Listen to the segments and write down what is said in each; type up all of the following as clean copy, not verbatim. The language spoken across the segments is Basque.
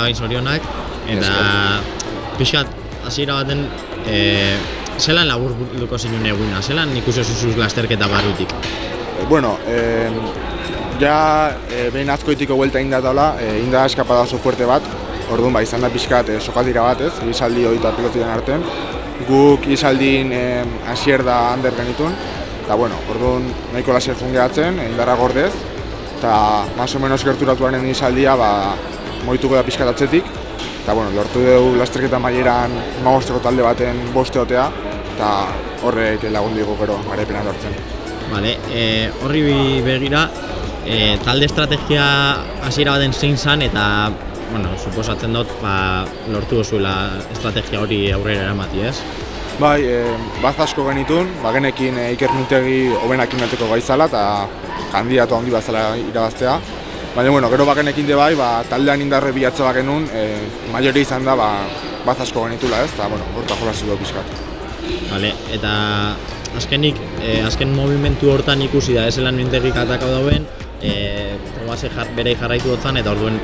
bai zorionak, eta pixkat hasiera baten zelan laburduko zinun eguna, zelan ikusi zuzuz lasterketa barrutik? Bueno, behin azkoitiko buelta indatala, inda eskapadazo fuerte bat, orduan izan da pixkat sokaldira bat, ez, izaldi hori eta pilotiren artean. Guk izaldin hasier da hander genitun, eta bueno, orduan nahiko laser jungeatzen, indarra gordez, eta más o menos gerturatuaren izaldia moituko da pixkat atzetik, eta bueno, lortu dugu lasterketa maileran 15 talde baten bosteotea, eta horrek lagundu dugu gero garaipena lortzen. Vale, horri begira, talde estrategia hasiera baten zein zan eta bueno, suposatzen dut lortu duzuela estrategia hori aurrera eramati, ez? Bai, bat asko genitun, genekin Iker Mintegi hobenakin bateko gaizala eta kandidatu handi bazala irabaztea. Baina, bueno, gero bagenekin de bai, taldean indarre bilatza bagenun, maiori izan da bat asko genitula, ez? Eta, bueno, horta jolazu dugu pixkat. Vale, eta azken movimentu hortan ikusi da, ez elan Mintegik atakau dauen, Tomase berei jarraitu dutzen eta orduen,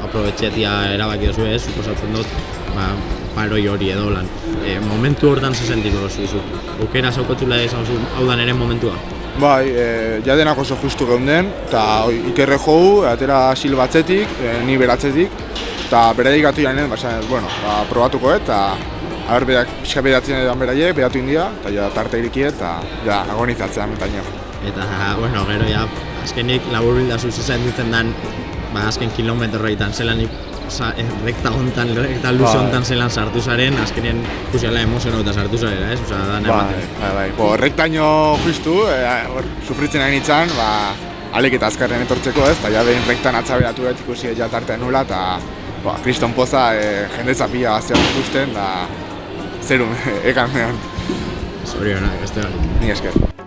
aprobetxetia erabaki duzu ez, suposatzen dut, paroi hori edo lan. Momentu hortan ze sentiko duzu, aukera zaukotula esan zu, hau da neren momentua? Bai, jadenak oso justu geunden, eta Ikerre jogu, atera sil batzetik, ni beratzetik, eta beraiek gatu janen, probatuko, eta pixka bedatzen edan beraiek, bedatu india, eta tarte irikiet, eta agonizatzean mentaino. Eta, bueno, gero azkenik laburbildazu izan ditzen den, azken kilometroetan zelan rekta hontan, rekta luze hontan zelan sartu zaren, azkenien ikusiala emozionauta sartu zarela, ez? Bai. Rektaino justu, sufritzen nahi nintzen, alek eta azkarren etortzeko, ez? Eta behin rektan atzaberatu dut ikusi tartean nula, eta kriston poza jendetza pila gaztean ikusten, eta zerun, ekan mehan. Zorionak, beste barik. Ni esker.